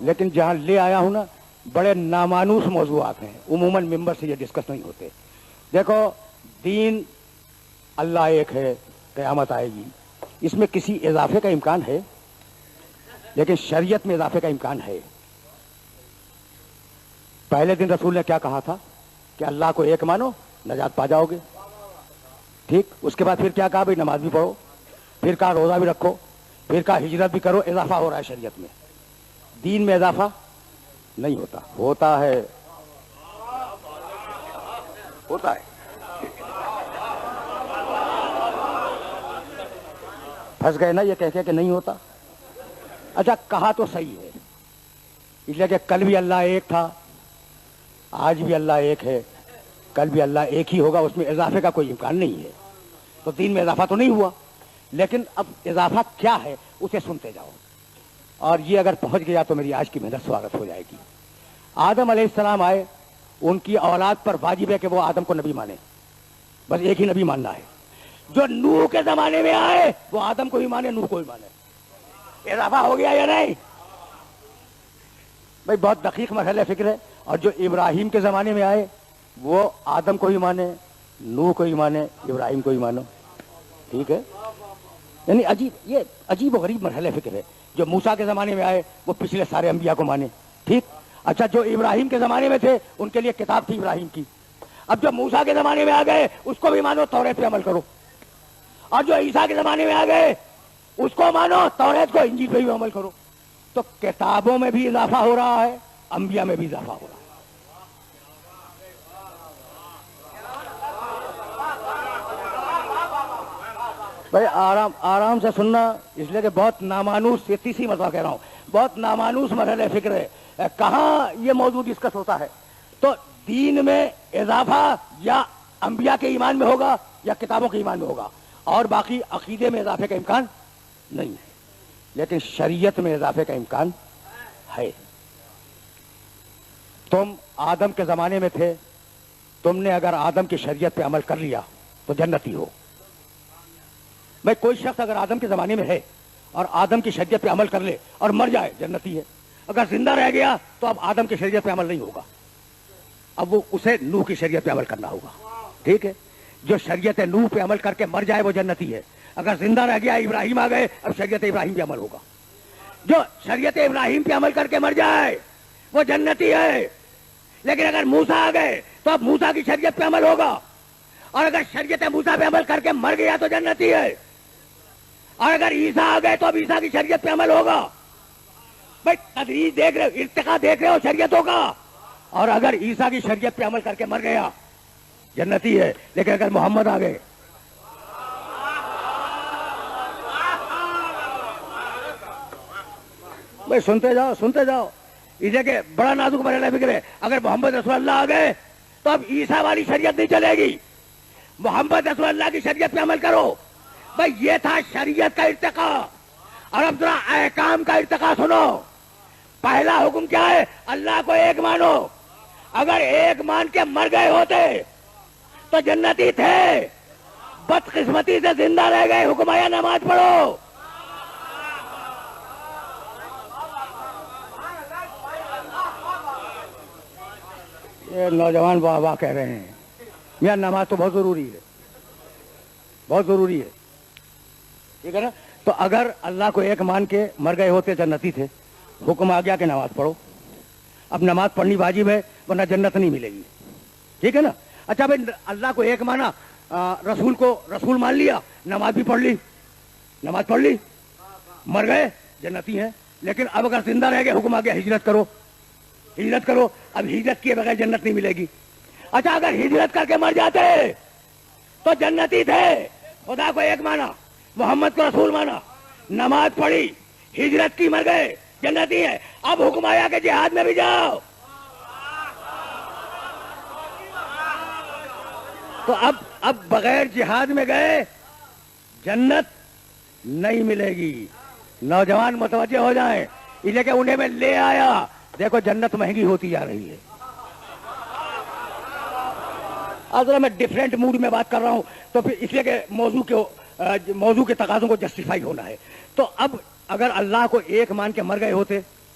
لیکن جہاں لے آیا ہوں نا بڑے نامانوس موضوعات ہیں، عموماً ممبر سے یہ ڈسکس نہیں ہوتے. دیکھو دین اللہ ایک ہے، قیامت آئے گی، اس میں کسی اضافے کا امکان ہے، لیکن شریعت میں اضافے کا امکان ہے. پہلے دن رسول نے کیا کہا تھا کہ اللہ کو ایک مانو نجات پا جاؤ گے، ٹھیک. اس کے بعد پھر کیا کہا؟ بھائی نماز بھی پڑھو، پھر کہا روزہ بھی رکھو، پھر کہا ہجرت بھی کرو. اضافہ ہو رہا ہے شریعت میں، دین میں اضافہ نہیں ہوتا. ہوتا ہے پھنس گئے نا یہ کہہ کہ نہیں ہوتا. اچھا کہا تو صحیح ہے، اس لیے کہ کل بھی اللہ ایک تھا، آج بھی اللہ ایک ہے، کل بھی اللہ ایک ہی ہوگا، اس میں اضافے کا کوئی امکان نہیں ہے. تو دین میں اضافہ تو نہیں ہوا، لیکن اب اضافہ کیا ہے اسے سنتے جاؤ. اور یہ اگر پہنچ گیا تو میری آج کی محنت سواگت ہو جائے گی. آدم علیہ السلام آئے، ان کی اولاد پر واجب ہے کہ وہ آدم کو نبی مانے، بس ایک ہی نبی ماننا ہے. جو نوح کے زمانے میں آئے وہ آدم کو بھی مانے، نوح کو بھی مانے. اضافہ ہو گیا یا نہیں؟ بھائی بہت دقیق مرحلہ فکر ہے. اور جو ابراہیم کے زمانے میں آئے وہ آدم کو بھی مانے، نوح کو بھی مانے، ابراہیم کو بھی مانو، ٹھیک ہے. یعنی یہ عجیب و غریب مرحلہ فکر ہے. جو موسیٰ کے زمانے میں آئے وہ پچھلے سارے انبیاء کو مانے، ٹھیک. اچھا جو ابراہیم کے زمانے میں تھے ان کے لیے کتاب تھی ابراہیم کی، اب جو موسیٰ کے زمانے میں آ گئے اس کو بھی مانو، توریت پہ عمل کرو. اور جو عیسیٰ کے زمانے میں آ گئے اس کو مانو، توریت کو، انجیل پہ بھی عمل کرو. تو کتابوں میں بھی اضافہ ہو رہا ہے، انبیاء میں بھی اضافہ ہو رہا ہے. بھائی آرام سے سننا، اس لیے کہ بہت نامانوس، یہ تیسری مرتبہ کہہ رہا ہوں، بہت نامانوس مرحلہ فکر ہے. کہاں یہ موضوع ڈسکس ہوتا ہے؟ تو دین میں اضافہ یا انبیاء کے ایمان میں ہوگا یا کتابوں کے ایمان میں ہوگا، اور باقی عقیدے میں اضافے کا امکان نہیں ہے. لیکن شریعت میں اضافے کا امکان ہے. تم آدم کے زمانے میں تھے، تم نے اگر آدم کی شریعت پہ عمل کر لیا تو جنتی ہو. بھائی کوئی شخص اگر آدم کے زمانے میں ہے اور آدم کی شریعت پہ عمل کر لے اور مر جائے، جنتی ہے. اگر زندہ رہ گیا تو اب آدم کی شریعت پہ عمل نہیں ہوگا، اب وہ اسے نوح کی شریعت پہ عمل کرنا ہوگا، ٹھیک ہے. جو شریعت نوح پہ عمل کر کے مر جائے وہ جنتی ہے. اگر زندہ رہ گیا، ابراہیم آ گئے، اب شریعت ابراہیم پہ عمل ہوگا. جو شریعت ابراہیم پہ عمل کر کے مر جائے وہ جنتی ہے. لیکن اگر موسیٰ آ گئے تو اب موسیٰ کی شریعت پہ عمل ہوگا، اور اگر شریعت موسیٰ پہ عمل کر کے مر گیا تو جنتی ہے. اور اگر عیسیٰ آ گئے تو اب عیسیٰ کی شریعت پہ عمل ہوگا. بھائی تدریج دیکھ رہے ہو، ارتقا دیکھ رہے ہو شریعتوں کا. اور اگر عیسیٰ کی شریعت پہ عمل کر کے مر گیا جنتی ہے. لیکن اگر محمد آ گئے، بھائی سنتے جاؤ اسے کہ بڑا نازک مرحلہ فکر ہے. اگر محمد رسول اللہ آ گئے تو اب عیسیٰ والی شریعت نہیں چلے گی، محمد رسول اللہ کی شریعت پہ عمل کرو. بھائی یہ تھا شریعت کا ارتقا. اور اب ذرا احکام کا ارتقا سنو. پہلا حکم کیا ہے؟ اللہ کو ایک مانو. اگر ایک مان کے مر گئے ہوتے تو جنتی تھے، بدقسمتی سے زندہ رہ گئے. حکم آیا نماز پڑھو. یہ نوجوان واہ واہ کہہ رہے ہیں. میاں نماز تو بہت ضروری ہے، بہت ضروری ہے، ٹھیک ہے نا. تو اگر اللہ کو ایک مان کے مر گئے ہوتے جنتی تھے. حکم آ گیا کہ نماز پڑھو. اب نماز پڑھنی واجب ہے ورنہ جنت نہیں ملے گی، ٹھیک ہے نا. اچھا بھائی اللہ کو ایک مانا، رسول کو رسول مان لیا، نماز بھی پڑھ لی، نماز پڑھ لی، مر گئے جنتی ہیں. لیکن اب اگر زندہ رہ گئے حکم آ گیا ہجرت کرو، ہجرت کرو. اب ہجرت کیے بغیر جنت نہیں ملے گی. اچھا اگر ہجرت کر کے مر جاتے تو جنتی تھے. خدا کو ایک مانا، محمد کو رسول مانا، نماز پڑھی، ہجرت کی، مر گئے، جنتی ہے. اب حکم آیا کہ جہاد میں بھی جاؤ. تو اب بغیر جہاد میں گئے جنت نہیں ملے گی. نوجوان متوجہ ہو جائیں، اس لیے کہ انہیں میں لے آیا. دیکھو جنت مہنگی ہوتی جا رہی ہے. ذرا میں ڈفرینٹ موڈ میں بات کر رہا ہوں تو پھر اس لیے کہ موضوع کے تقاضوں کو جسٹیفائی ہونا ہے. تو اب اگر اللہ کو ایک مان کے مر گئے ہوتے